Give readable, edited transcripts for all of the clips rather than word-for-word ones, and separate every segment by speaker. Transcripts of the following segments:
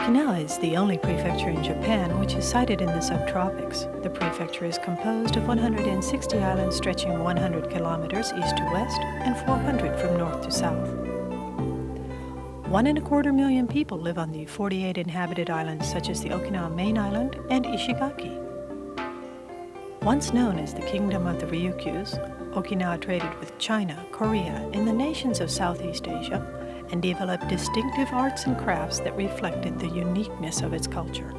Speaker 1: Okinawa is the only prefecture in Japan which is sited in the subtropics. The prefecture is composed of 160 islands stretching 100 kilometers east to west and 400 from north to south. 1.25 million people live on the 48 inhabited islands such as the Okinawa main island and Ishigaki. Once known as the Kingdom of the Ryukyus, Okinawa traded with China, Korea, and the nations of Southeast Asia, and developed distinctive arts and crafts that reflected the uniqueness of its culture.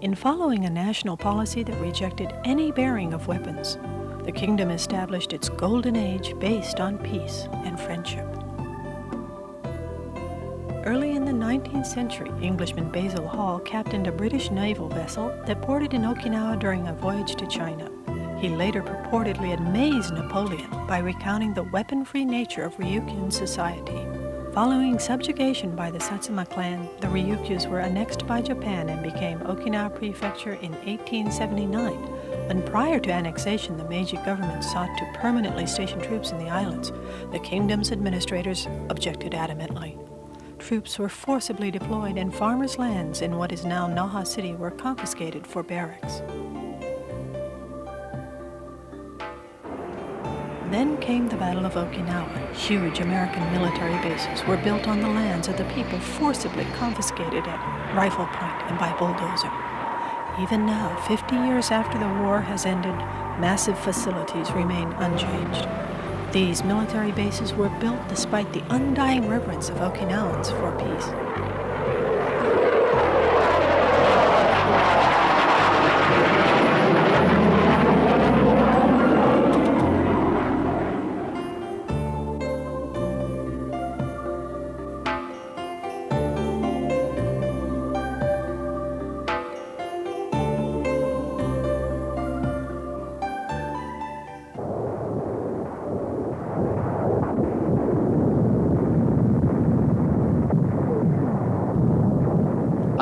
Speaker 1: In following a national policy that rejected any bearing of weapons, the kingdom established its golden age based on peace and friendship. Early in the 19th century, Englishman Basil Hall captained a British naval vessel that ported in Okinawa during a voyage to China. He later purportedly amazed Napoleon by recounting the weapon-free nature of Ryukyuan society. Following subjugation by the Satsuma clan, the Ryukyus were annexed by Japan and became Okinawa Prefecture in 1879, when prior to annexation the Meiji government sought to permanently station troops in the islands. The kingdom's administrators objected adamantly. Troops were forcibly deployed and farmers' lands in what is now Naha City were confiscated for barracks. Then came the Battle of Okinawa. Huge American military bases were built on the lands of the people forcibly confiscated at rifle point and by bulldozer. Even now, 50 years after the war has ended, massive facilities remain unchanged. These military bases were built despite the undying reverence of Okinawans for peace.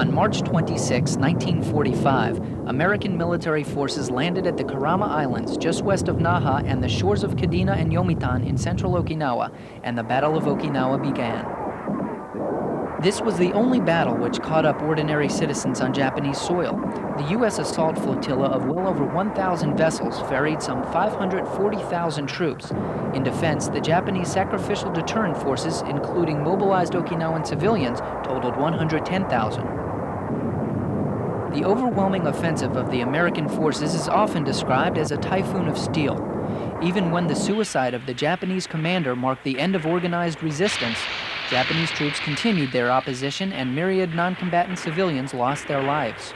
Speaker 2: On March 26, 1945, American military forces landed at the Kurama Islands just west of Naha and the shores of Kadena and Yomitan in central Okinawa, and the Battle of Okinawa began. This was the only battle which caught up ordinary citizens on Japanese soil. The U.S. assault flotilla of well over 1,000 vessels ferried some 540,000 troops. In defense, the Japanese sacrificial deterrent forces, including mobilized Okinawan civilians, totaled 110,000. The overwhelming offensive of the American forces is often described as a typhoon of steel. Even when the suicide of the Japanese commander marked the end of organized resistance, Japanese troops continued their opposition and myriad non-combatant civilians lost their lives.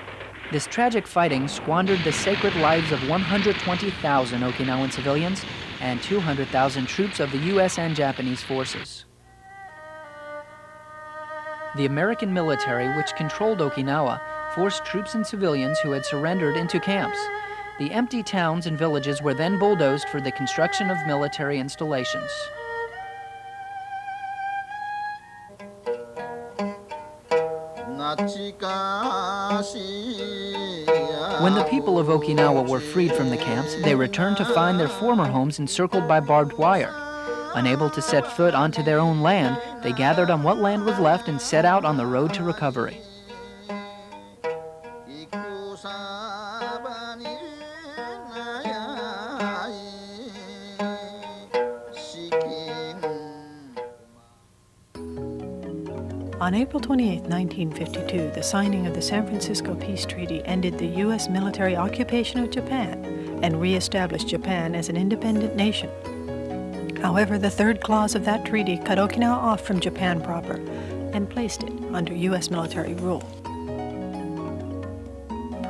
Speaker 2: This tragic fighting squandered the sacred lives of 120,000 Okinawan civilians and 200,000 troops of the U.S. and Japanese forces. The American military, which controlled Okinawa, forced troops and civilians who had surrendered into camps. The empty towns and villages were then bulldozed for the construction of military installations. When the people of Okinawa were freed from the camps, they returned to find their former homes encircled by barbed wire. Unable to set foot onto their own land, they gathered on what land was left and set out on the road to recovery.
Speaker 1: On April 28, 1952, the signing of the San Francisco Peace Treaty ended the U.S. military occupation of Japan and re-established Japan as an independent nation. However, the third clause of that treaty cut Okinawa off from Japan proper and placed it under U.S. military rule.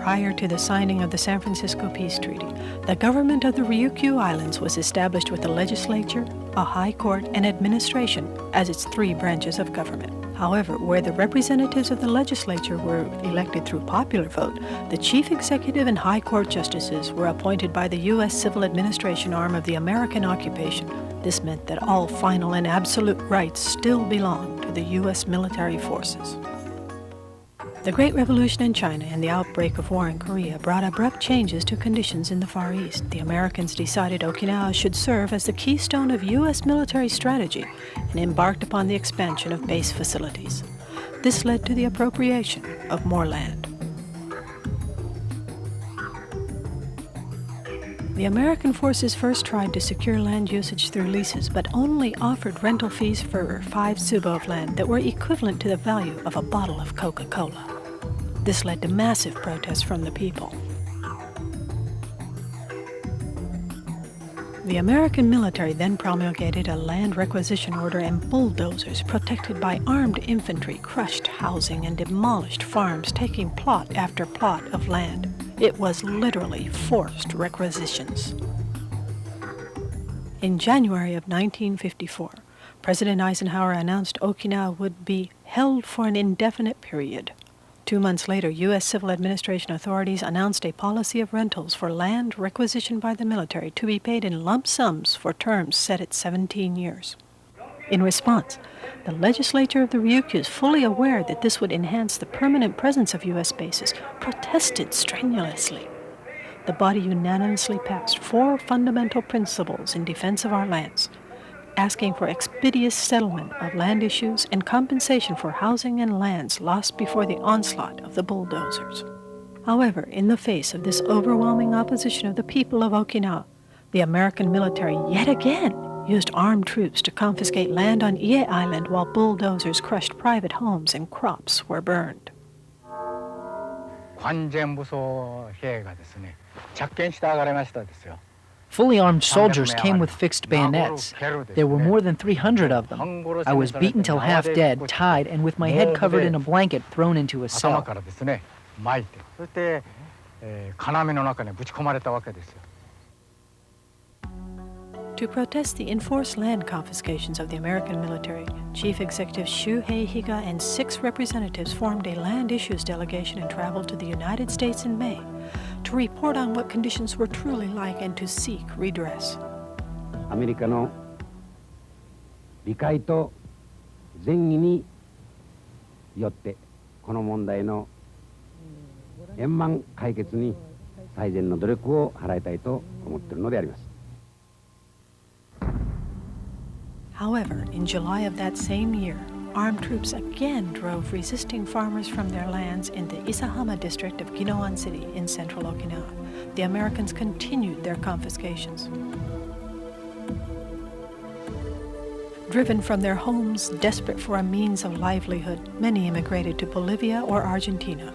Speaker 1: Prior to the signing of the San Francisco Peace Treaty, the government of the Ryukyu Islands was established with a legislature, a high court, and administration as its three branches of government. However, where the representatives of the legislature were elected through popular vote, the chief executive and high court justices were appointed by the U.S. civil administration arm of the American occupation. This meant that all final and absolute rights still belonged to the U.S. military forces. The Great Revolution in China and the outbreak of war in Korea brought abrupt changes to conditions in the Far East. The Americans decided Okinawa should serve as the keystone of U.S. military strategy and embarked upon the expansion of base facilities. This led to the appropriation of more land. The American forces first tried to secure land usage through leases, but only offered rental fees for 5 tsubo of land that were equivalent to the value of a bottle of Coca-Cola. This led to massive protests from the people. The American military then promulgated a land requisition order, and bulldozers protected by armed infantry crushed housing and demolished farms, taking plot after plot of land. It was literally forced requisitions. In January of 1954, President Eisenhower announced Okinawa would be held for an indefinite period. 2 months later, U.S. civil administration authorities announced a policy of rentals for land requisitioned by the military to be paid in lump sums for terms set at 17 years. In response, the legislature of the Ryukyus, fully aware that this would enhance the permanent presence of U.S. bases, protested strenuously. The body unanimously passed 4 fundamental principles in defense of our lands, asking for expeditious settlement of land issues and compensation for housing and lands lost before the onslaught of the bulldozers. However, in the face of this overwhelming opposition of the people of Okinawa, the American military yet again used armed troops to confiscate land on Ie Island while bulldozers crushed private homes and crops were burned.
Speaker 2: Fully armed soldiers came with fixed bayonets. There were more than 300 of them. I was beaten till half dead, tied, and with my head covered in a blanket thrown into a cell. To protest the enforced land confiscations of the American military, Chief Executive Shuhei Higa and 6 representatives formed a land issues delegation and traveled to the United States in May to report on what conditions were truly like and to seek redress.
Speaker 3: アメリカの理解と善意によってこの問題の円満解決に最善の努力を払いたいと思っているのであります。
Speaker 1: However, in July of that same year, armed troops again drove resisting farmers from their lands in the Isahama district of Ginowan City in central Okinawa. The Americans continued their confiscations. Driven from their homes, desperate for a means of livelihood, many immigrated to Bolivia or Argentina.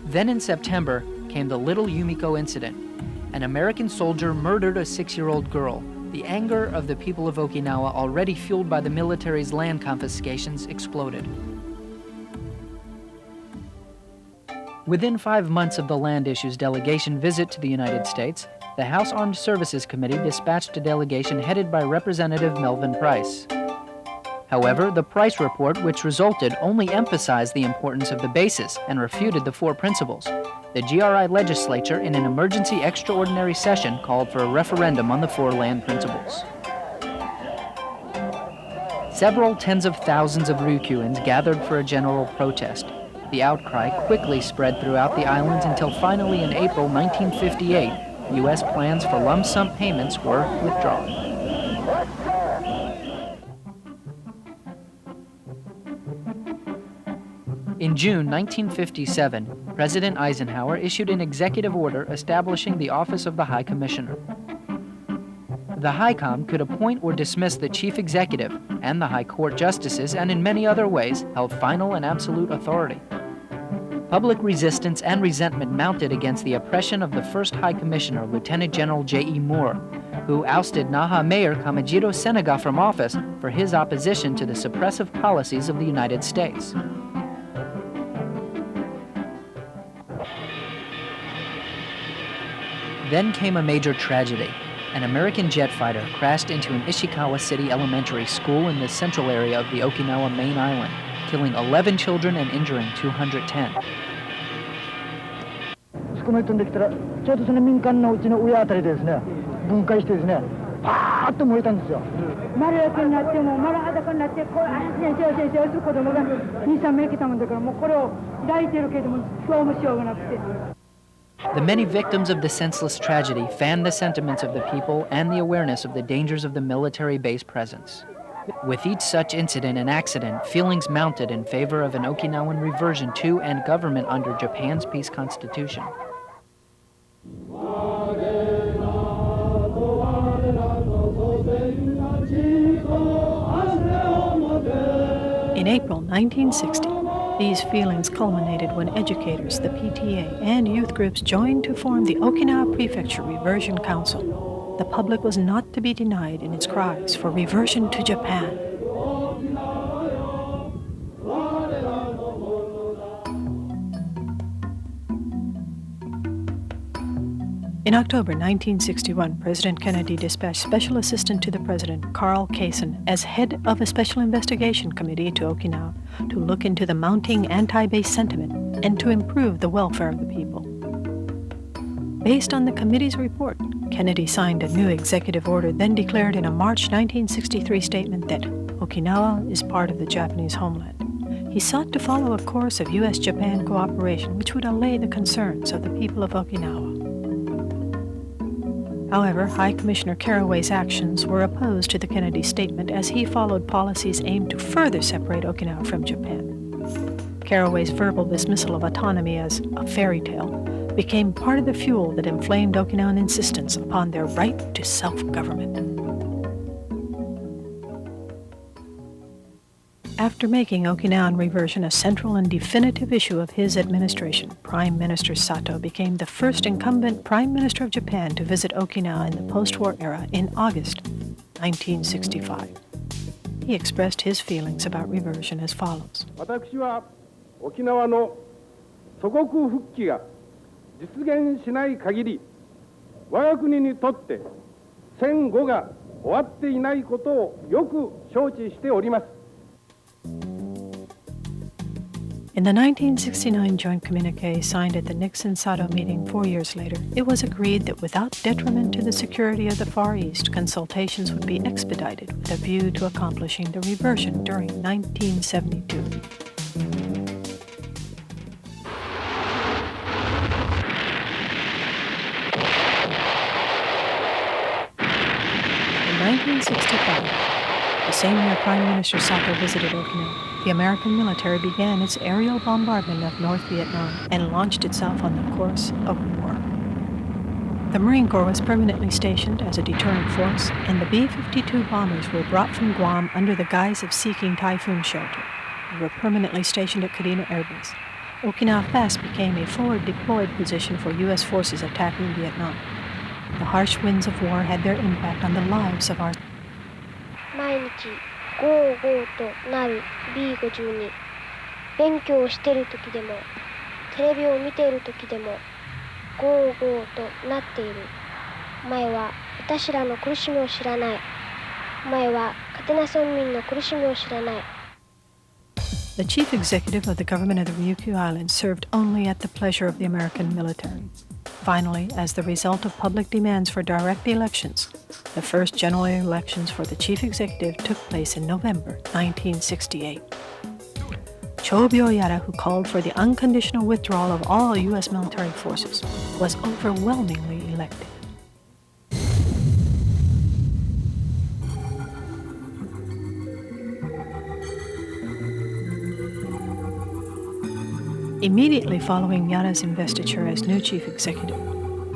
Speaker 2: Then in September came the Little Yumiko incident. An American soldier murdered a 6-year-old girl. The anger of the people of Okinawa, already fueled by the military's land confiscations, exploded. Within 5 months of the land issues delegation visit to the United States, the House Armed Services Committee dispatched a delegation headed by Representative Melvin Price. However, the Price report, which resulted, only emphasized the importance of the bases and refuted the 4 principles. The GRI legislature, in an emergency extraordinary session, called for a referendum on the 4 land principles. Several tens of thousands of Ryukyuans gathered for a general protest. The outcry quickly spread throughout the islands until finally in April 1958, U.S. plans for lump sum payments were withdrawn. In June 1957, President Eisenhower issued an executive order establishing the Office of the High Commissioner. The HICOM could appoint or dismiss the chief executive and the High Court justices, and in many other ways held final and absolute authority. Public resistance and resentment mounted against the oppression of the first High Commissioner, Lieutenant General J.E. Moore, who ousted Naha Mayor Kamijiro Senaga from office for his opposition to the suppressive policies of the United States. Then came a major tragedy. An American jet fighter crashed into an Ishikawa City elementary school in the central area of the Okinawa main island, killing 11 children and injuring 210.
Speaker 4: 飛んできたらちょうどその民間のうちの上あたりでですね分解してですねパーッと燃えたんですよ。丸焼けになっても丸裸になってこれ先生する子供が2、3名来たもんだからもうこれを抱いてるけどもどうもしようがなくて。
Speaker 2: The many victims of the senseless tragedy fanned the sentiments of the people and the awareness of the dangers of the military base presence. With each such incident and accident, feelings mounted in favor of an Okinawan reversion to and government under Japan's peace constitution.
Speaker 1: In April 1960, these feelings culminated when educators, the PTA, and youth groups joined to form the Okinawa Prefecture Reversion Council. The public was not to be denied in its cries for reversion to Japan. In October 1961, President Kennedy dispatched Special Assistant to the President, Carl Kaysen, as head of a special investigation committee to Okinawa to look into the mounting anti-base sentiment and to improve the welfare of the people. Based on the committee's report, Kennedy signed a new executive order, then declared in a March 1963 statement that Okinawa is part of the Japanese homeland. He sought to follow a course of U.S.-Japan cooperation which would allay the concerns of the people of Okinawa. However, High Commissioner Carraway's actions were opposed to the Kennedy statement as he followed policies aimed to further separate Okinawa from Japan. Carraway's verbal dismissal of autonomy as a fairy tale became part of the fuel that inflamed Okinawan insistence upon their right to self-government. After making Okinawan reversion a central and definitive issue of his administration, Prime Minister Sato became the first incumbent Prime Minister of Japan to visit Okinawa in the post-war era in August 1965. He expressed his feelings about reversion as follows.
Speaker 5: 私は沖縄の祖国復帰が実現しない限り、我が国にとって戦後が終わっていないことをよく承知しております。
Speaker 1: In the 1969 joint communique signed at the Nixon-Sato meeting 4 years later, it was agreed that without detriment to the security of the Far East, consultations would be expedited with a view to accomplishing the reversion during 1972. In 1965, the same year Prime Minister Sato visited Okinawa, the American military began its aerial bombardment of North Vietnam and launched itself on the course of war. The Marine Corps was permanently stationed as a deterrent force, and the B-52 bombers were brought from Guam under the guise of seeking typhoon shelter. They were permanently stationed at Kadena Air Base. Okinawa fast became a forward deployed position for U.S. forces attacking Vietnam. The harsh winds of war had their impact on the lives of our
Speaker 6: 毎日ゴーゴーとなる B52 勉強をしている時でもテレビを見ている時でもゴーゴーとなっている。お前は私らの苦しみを知らない。お前はカテナ村民の苦しみを知らない。
Speaker 1: The chief executive of the government of the Ryukyu Islands served only at the pleasure of the American military. Finally, as the result of public demands for direct elections, the first general elections for the chief executive took place in November 1968. Cho Byo-yara, who called for the unconditional withdrawal of all U.S. military forces, was overwhelmingly elected. Immediately following Yara's investiture as new chief executive,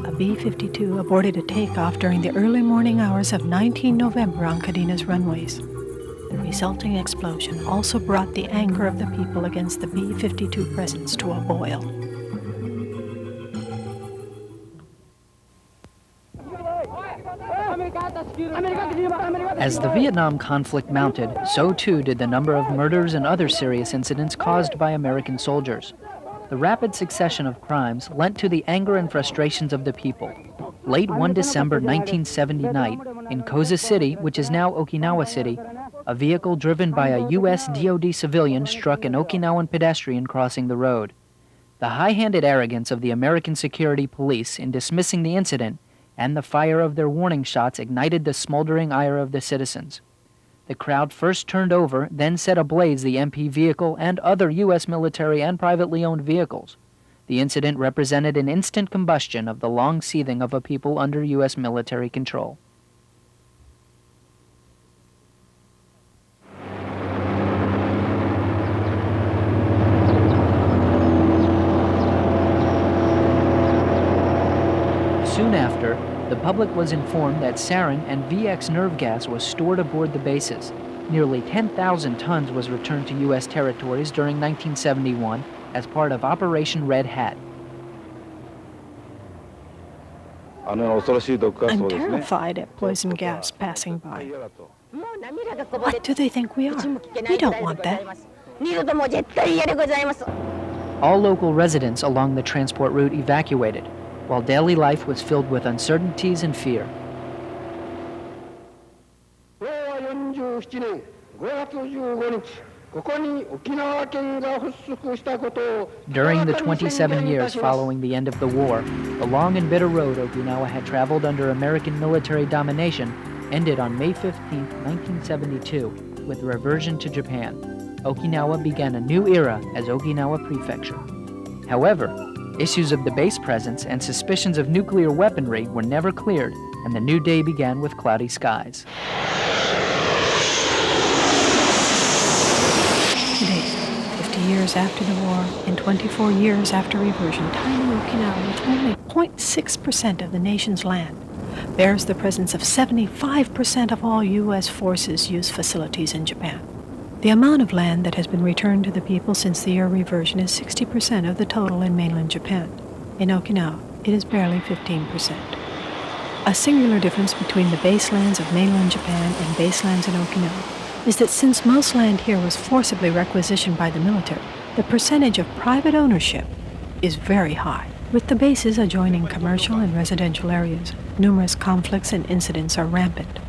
Speaker 1: a B-52 aborted a takeoff during the early morning hours of 19 November on Kadena's runways. The resulting explosion also brought the anger of the people against the B-52 presence to a boil.
Speaker 2: As the Vietnam conflict mounted, so too did the number of murders and other serious incidents caused by American soldiers. The rapid succession of crimes lent to the anger and frustrations of the people. Late one December 1970 night, in Koza City, which is now Okinawa City, a vehicle driven by a U.S. DoD civilian struck an Okinawan pedestrian crossing the road. The high-handed arrogance of the American security police in dismissing the incident and the fire of their warning shots ignited the smoldering ire of the citizens. The crowd first turned over, then set ablaze the MP vehicle and other U.S. military and privately owned vehicles. The incident represented an instant combustion of the long seething of a people under U.S. military control. Soon after, the public was informed that sarin and VX nerve gas was stored aboard the bases. Nearly 10,000 tons was returned to U.S. territories during 1971 as part of Operation Red Hat.
Speaker 1: I'm terrified at poison gas passing by. What do they think we are? We don't want that.
Speaker 2: All local residents along the transport route evacuated, while daily life was filled with uncertainties and fear. During the 27 years following the end of the war, the long and bitter road Okinawa had traveled under American military domination ended on May 15, 1972, with reversion to Japan. Okinawa began a new era as Okinawa Prefecture. However, issues of the base presence and suspicions of nuclear weaponry were never cleared, and the new day began with cloudy skies.
Speaker 1: Today, 50 years after the war and 24 years after reversion, tiny Okinawa, with only 0.6% of the nation's land, bears the presence of 75% of all U.S. forces use facilities in Japan. The amount of land that has been returned to the people since the year reversion is 60% of the total in mainland Japan. In Okinawa, it is barely 15%. A singular difference between the baselands of mainland Japan and baselands in Okinawa is that since most land here was forcibly requisitioned by the military, the percentage of private ownership is very high. With the bases adjoining commercial and residential areas, numerous conflicts and incidents are rampant.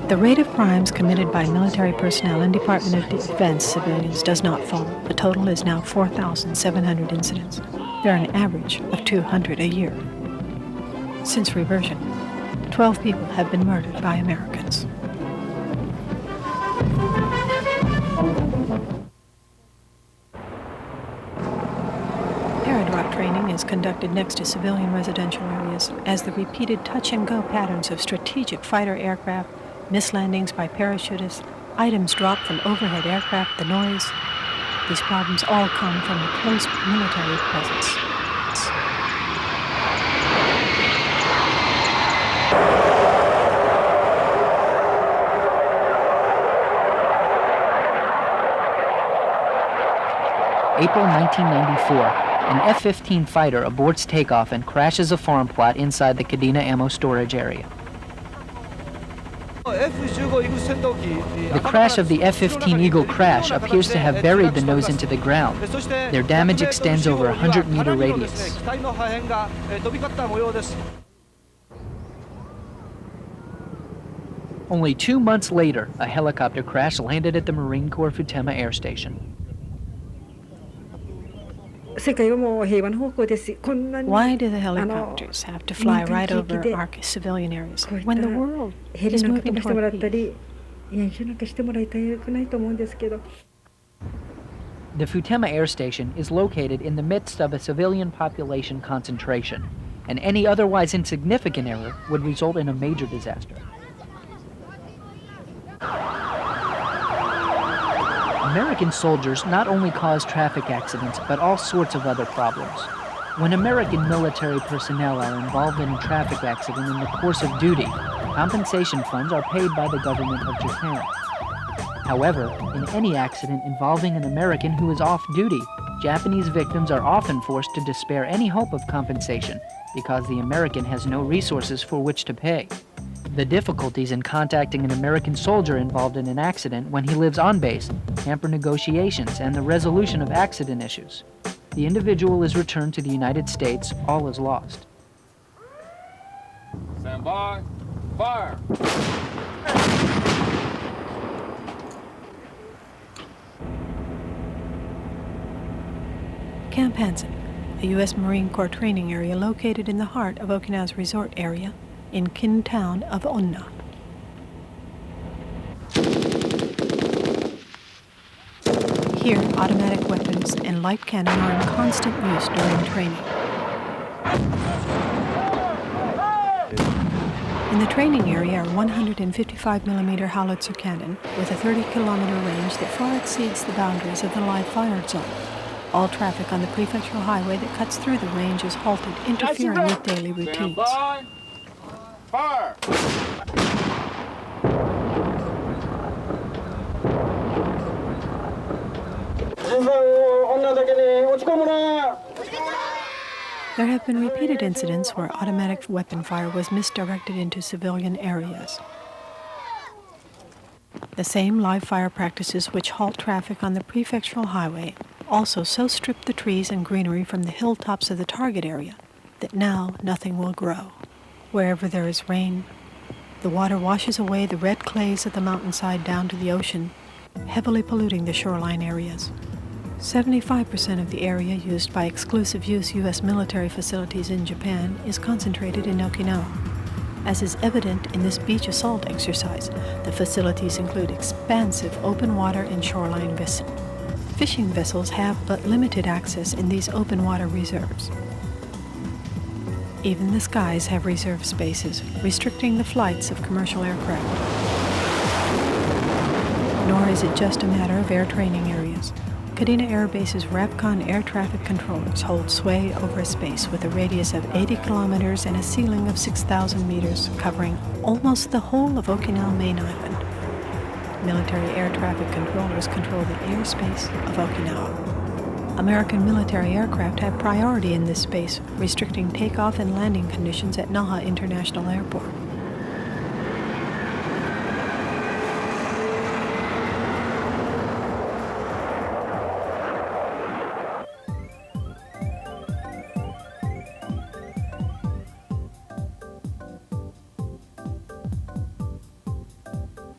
Speaker 1: The rate of crimes committed by military personnel and Department of Defense civilians does not fall. The total is now 4,700 incidents. There are an average of 200 a year. Since reversion, 12 people have been murdered by Americans. Paradrop training is conducted next to civilian residential areas as the repeated touch-and-go patterns of strategic fighter aircraft, mislandings by parachutists, items dropped from overhead aircraft, the noise. These problems all come from the close military presence.
Speaker 2: April 1994, an F-15 fighter aborts takeoff and crashes a farm plot inside the Kadena ammo storage area. The crash of the F-15 Eagle crash appears to have buried the nose into the ground. Their damage extends over a 100-meter radius. Only 2 months later, a helicopter crash landed at the Marine Corps Futema Air Station.
Speaker 1: Why do the helicopters have to fly right over our civilian areas when the world is moving toward peace?
Speaker 2: The Futema Air Station is located in the midst of a civilian population concentration, and any otherwise insignificant error would result in a major disaster. American soldiers not only cause traffic accidents, but all sorts of other problems. When American military personnel are involved in a traffic accident in the course of duty, compensation funds are paid by the government of Japan. However, in any accident involving an American who is off duty, Japanese victims are often forced to despair any hope of compensation because the American has no resources for which to pay. The difficulties in contacting an American soldier involved in an accident when he lives on base hamper negotiations and the resolution of accident issues. The individual is returned to the United States, all is lost.
Speaker 5: Stand by, fire!
Speaker 1: Camp Hansen, a U.S. Marine Corps training area located in the heart of Okinawa's resort area in Kin town of Onna. Here, automatic weapons and light cannon are in constant use during training. In the training area are 155mm howitzer cannon with a 30-kilometer range that far exceeds the boundaries of the live fire zone. All traffic on the prefectural highway that cuts through the range is halted, interfering with daily routines.
Speaker 5: Fire!
Speaker 1: There have been repeated incidents where automatic weapon fire was misdirected into civilian areas. The same live fire practices which halt traffic on the prefectural highway also so strip the trees and greenery from the hilltops of the target area that now nothing will grow. Wherever there is rain, the water washes away the red clays of the mountainside down to the ocean, heavily polluting the shoreline areas. 75% of the area used by exclusive-use U.S. military facilities in Japan is concentrated in Okinawa. As is evident in this beach assault exercise, the facilities include expansive open water and shoreline basin. Fishing vessels have but limited access in these open water reserves. Even the skies have reserve spaces, restricting the flights of commercial aircraft. Nor is it just a matter of air training areas. Kadena Air Base's RAPCON air traffic controllers hold sway over a space with a radius of 80 kilometers and a ceiling of 6,000 meters, covering almost the whole of Okinawa main island. Military air traffic controllers control the airspace of Okinawa. American military aircraft have priority in this space, restricting takeoff and landing conditions at Naha International Airport.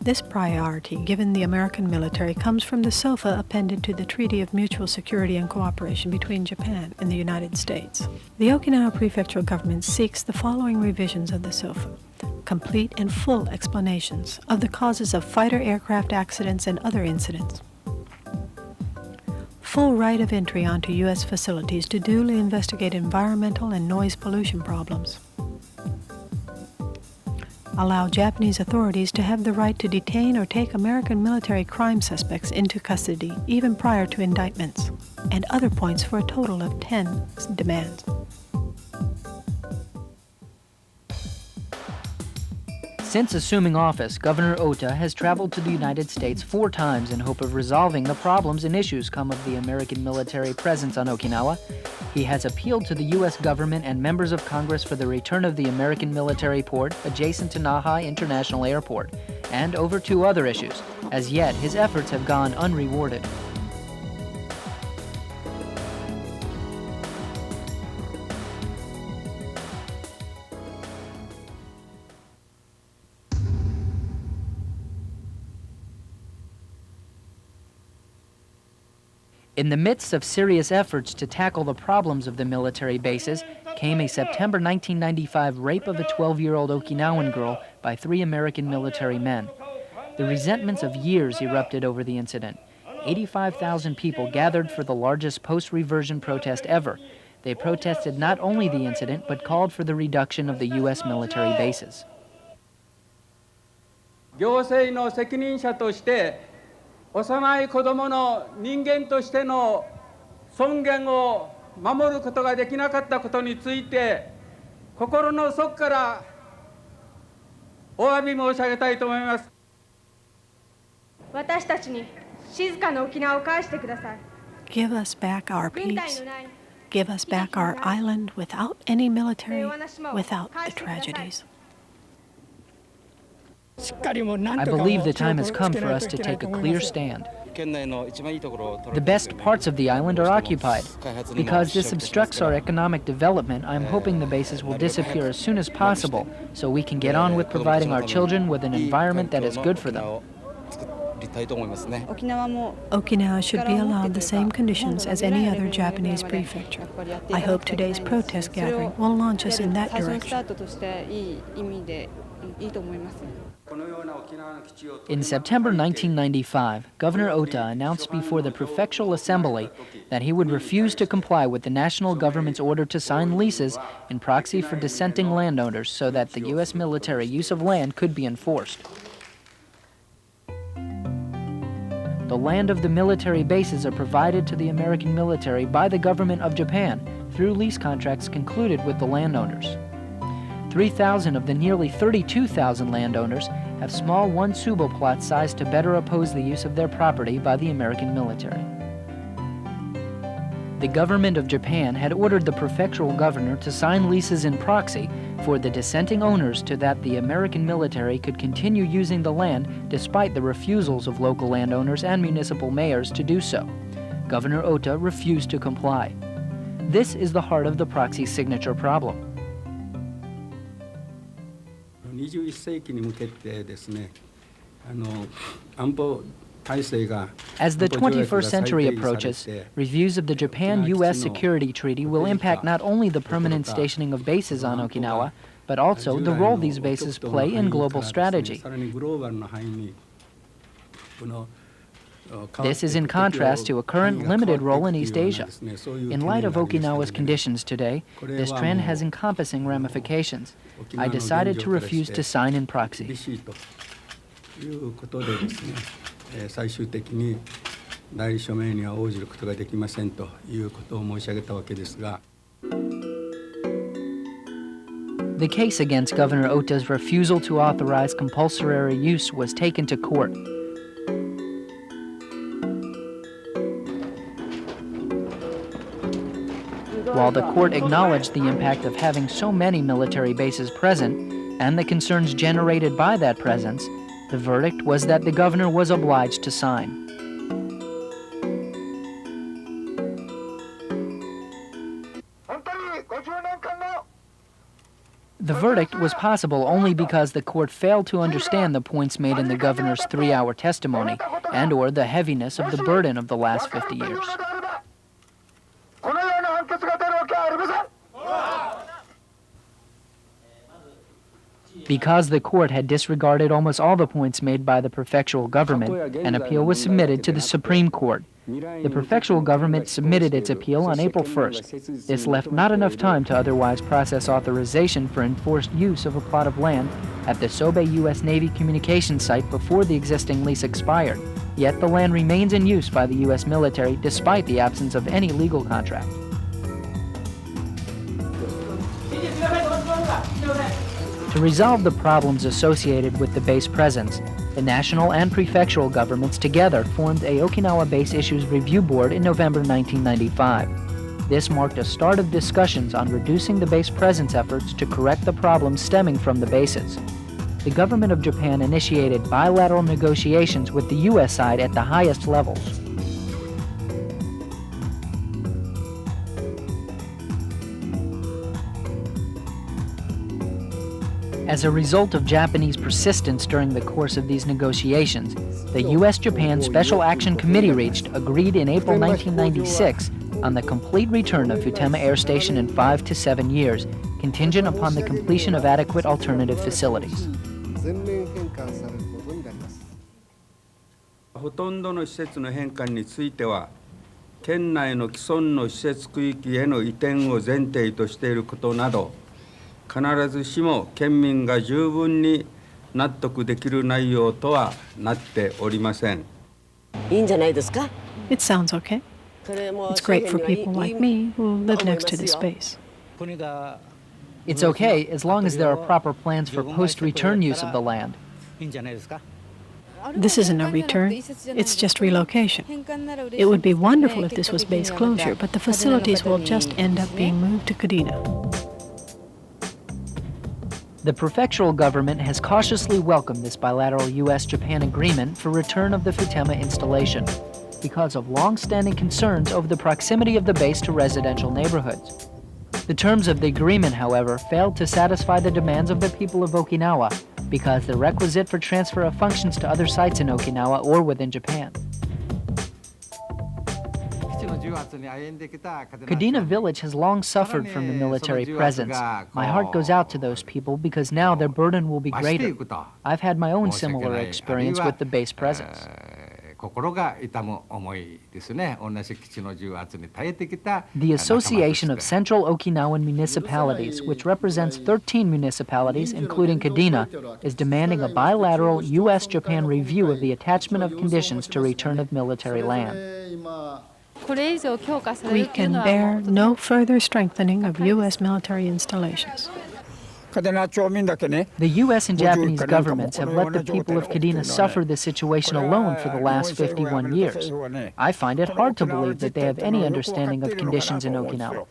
Speaker 1: This priority given the American military comes from the SOFA appended to the Treaty of Mutual Security and Cooperation between Japan and the United States. The Okinawa Prefectural Government seeks the following revisions of the SOFA: complete and full explanations of the causes of fighter aircraft accidents and other incidents, full right of entry onto U.S. facilities to duly investigate environmental and noise pollution problems, allow Japanese authorities to have the right to detain or take American military crime suspects into custody even prior to indictments, and other points for a total of 10 demands.
Speaker 2: Since assuming office, Governor Ota has traveled to the United States 4 times in hope of resolving the problems and issues come of the American military presence on Okinawa. He has appealed to the U.S. government and members of Congress for the return of the American military port adjacent to Naha International Airport, and over 2 other issues. As yet, his efforts have gone unrewarded. In the midst of serious efforts to tackle the problems of the military bases came a September 1995 rape of a 12-year-old Okinawan girl by 3 American military men. The resentments of years erupted over the incident. 85,000 people gathered for the largest post-reversion protest ever. They protested not only the incident, but called for the reduction of the U.S. military bases.
Speaker 7: 行政の責任者として幼い子どもの人間としての尊厳を守ることができなかったことについて心の底からお詫び申し上げたいと思います。
Speaker 8: 私たちに静かな沖縄を返してください。
Speaker 1: Give us back our peace. Give us back our island without any military, without the tragedies.
Speaker 2: I believe the time has come for us to take a clear stand. The best parts of the island are occupied. Because this obstructs our economic development, I am hoping the bases will disappear as soon as possible so we can get on with providing our children with an environment that is good for them.
Speaker 1: Okinawa should be allowed the same conditions as any other Japanese prefecture. I hope today's protest gathering will launch us in that direction.
Speaker 2: In September 1995, Governor Ota announced before the Prefectural Assembly that he would refuse to comply with the national government's order to sign leases in proxy for dissenting landowners so that the U.S. military use of land could be enforced. the land of the military bases are provided to the American military by the government of Japan through lease contracts concluded with the landowners. 3,000 of the nearly 32,000 landowners have small one-tsubo plots sized to better oppose the use of their property by the American military. The government of Japan had ordered the prefectural governor to sign leases in proxy for the dissenting owners so that the American military could continue using the land despite the refusals of local landowners and municipal mayors to do so. Governor Ota refused to comply. This is the heart of the proxy signature problem.
Speaker 9: 21世紀に向けてですね、安保
Speaker 2: As the 21st century approaches, reviews of the Japan-U.S. Security Treaty will impact not only the permanent stationing of bases on Okinawa, but also the role these bases play in global strategy. This is in contrast to a current limited role in East Asia. In light of Okinawa's conditions today, this trend has encompassing ramifications. I decided to refuse to sign in proxy.
Speaker 9: 最終的に代理署名には応じることができませんということを申し上げたわけですが。
Speaker 2: The case against Governor Ota's refusal to authorize compulsory use was taken to court. While the court acknowledged the impact of having so many military bases present and the concerns generated by that presence, the verdict was that the governor was obliged to sign. The verdict was possible only because the court failed to understand the points made in the governor's 3-hour testimony and/or the heaviness of the burden of the last 50 years. Because the court had disregarded almost all the points made by the prefectural government, an appeal was submitted to the Supreme Court. The prefectural government submitted its appeal on April 1st. This left not enough time to otherwise process authorization for enforced use of a plot of land at the Sobe U.S. Navy communications site before the existing lease expired. Yet the land remains in use by the U.S. military despite the absence of any legal contract. To resolve the problems associated with the base presence, the national and prefectural governments together formed a Okinawa Base Issues Review Board in November 1995. This marked a start of discussions on reducing the base presence efforts to correct the problems stemming from the bases. The government of Japan initiated bilateral negotiations with the U.S. side at the highest levels. As a result of Japanese persistence during the course of these negotiations, the U.S.-Japan Special Action Committee agreed in April 1996 on the complete return of Futema Air Station in 5 to 7 years, contingent upon the completion of adequate alternative facilities.
Speaker 9: ほとんどの施設の返還については、県内の既存の施設区域への移転を前提としていることなど、必ずしも県民が十分に納得できる内容とはなっておりません。
Speaker 1: いいんじゃないですか? It sounds okay. It's great for people like me who live next to this space.
Speaker 2: It's okay as long as there are proper plans for post-return use of the land.
Speaker 1: This isn't a return, it's just relocation. It would be wonderful if this was base closure, but the facilities will just end up being moved to Kadena.
Speaker 2: The prefectural government has cautiously welcomed this bilateral U.S.-Japan agreement for return of the Futema installation because of long-standing concerns over the proximity of the base to residential neighborhoods. The terms of the agreement, however, failed to satisfy the demands of the people of Okinawa because the requisite for transfer of functions to other sites in Okinawa or within Japan. Kadena village has long suffered from the military presence. My heart goes out to those people because now their burden will be greater. I've had my own similar experience with the base presence. The Association of Central Okinawan Municipalities, which represents 13 municipalities, including Kadena, is demanding a bilateral U.S.-Japan review of the attachment of conditions to return of military land.
Speaker 1: We can bear no further strengthening of U.S. military installations.
Speaker 2: The U.S. and Japanese governments have let the people of Kadena suffer this situation alone for the last 51 years. I find it hard to believe that they have any understanding of conditions in Okinawa.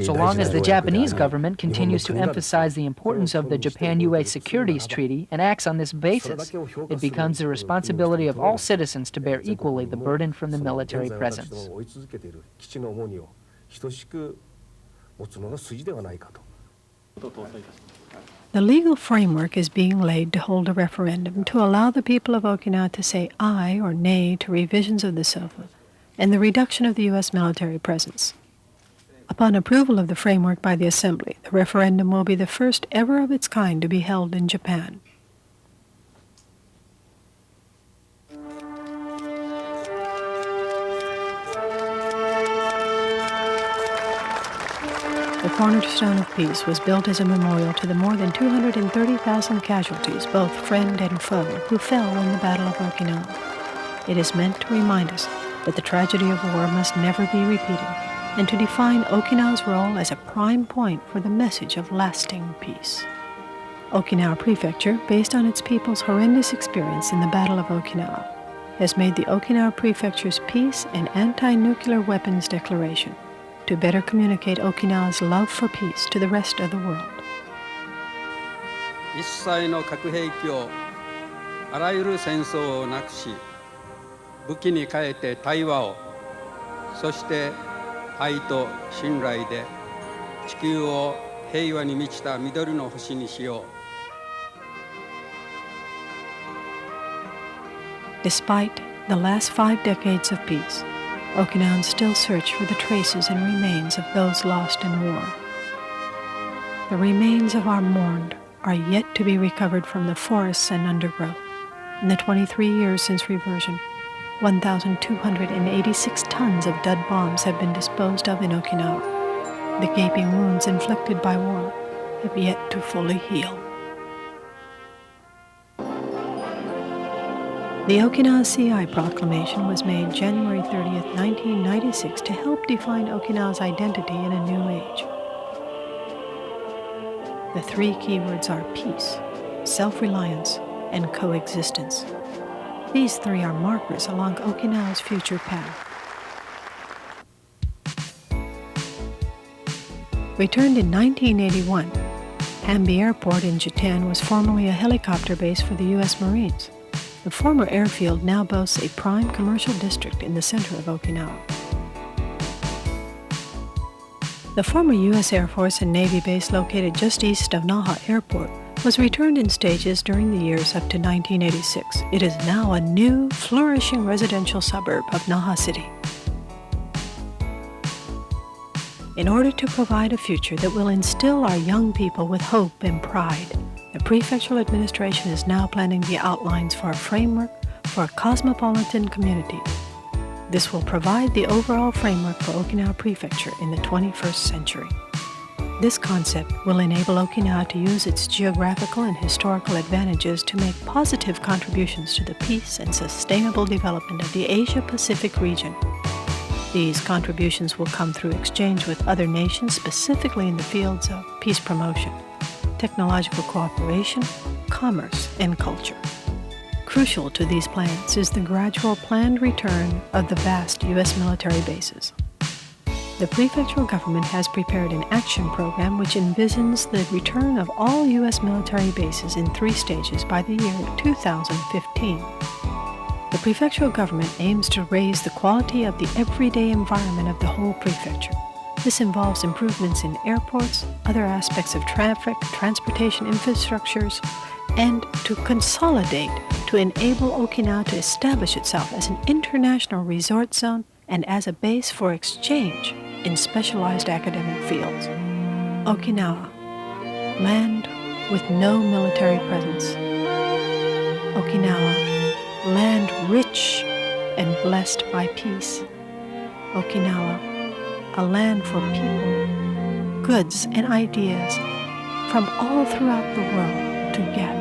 Speaker 2: So long as the Japanese government continues to emphasize the importance of the Japan-US Securities Treaty and acts on this basis, it becomes the responsibility of all citizens to bear equally the burden from the military presence.
Speaker 1: The legal framework is being laid to hold a referendum to allow the people of Okinawa to say aye or nay to revisions of the SOFA and the reduction of the U.S. military presence. Upon approval of the framework by the Assembly, the referendum will be the first ever of its kind to be held in Japan. The cornerstone of peace was built as a memorial to the more than 230,000 casualties, both friend and foe, who fell in the Battle of Okinawa. It is meant to remind us that the tragedy of war must never be repeated, and to define Okinawa's role as a prime point for the message of lasting peace. Okinawa Prefecture, based on its people's horrendous experience in the Battle of Okinawa, has made the Okinawa Prefecture's Peace and Anti-Nuclear Weapons Declaration to better communicate Okinawa's love for peace to the rest of the world.
Speaker 7: 一切の核兵器をあらゆる戦争をなくし、武器に変えて対話を、そして愛と信頼で地球を平和に満ちた緑の星にしよ
Speaker 1: う。Despite the last 5 decades of peace, Okinawans still search for the traces and remains of those lost in war. The remains of our mourned are yet to be recovered from the forests and undergrowth. In the 23 years since reversion, 1,286 tons of dud bombs have been disposed of in Okinawa. The gaping wounds inflicted by war have yet to fully heal. The Okinawa CI Proclamation was made January 30th, 1996 to help define Okinawa's identity in a new age. The 3 keywords are peace, self-reliance, and coexistence. These 3 are markers along Okinawa's future path. Returned in 1981, Hamby Airport in Japan was formerly a helicopter base for the U.S. Marines. The former airfield now boasts a prime commercial district in the center of Okinawa. The former U.S. Air Force and Navy base located just east of Naha Airport was returned in stages during the years up to 1986. It is now a new, flourishing residential suburb of Naha City. In order to provide a future that will instill our young people with hope and pride, the prefectural administration is now planning the outlines for a framework for a cosmopolitan community. This will provide the overall framework for Okinawa Prefecture in the 21st century. This concept will enable Okinawa to use its geographical and historical advantages to make positive contributions to the peace and sustainable development of the Asia-Pacific region. These contributions will come through exchange with other nations, specifically in the fields of peace promotion, technological cooperation, commerce, and culture. Crucial to these plans is the gradual planned return of the vast U.S. military bases. The prefectural government has prepared an action program which envisions the return of all U.S. military bases in 3 stages by the year 2015. The prefectural government aims to raise the quality of the everyday environment of the whole prefecture. This involves improvements in airports, other aspects of traffic, transportation infrastructures, and to consolidate to enable Okinawa to establish itself as an international resort zone and as a base for exchange in specialized academic fields. Okinawa, land with no military presence, Okinawa, land rich and blessed by peace. Okinawa, a land for people, goods and ideas from all throughout the world to get.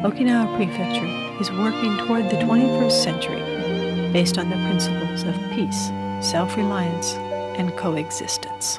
Speaker 1: Okinawa Prefecture is working toward the 21st century based on the principles of peace, self-reliance, and coexistence.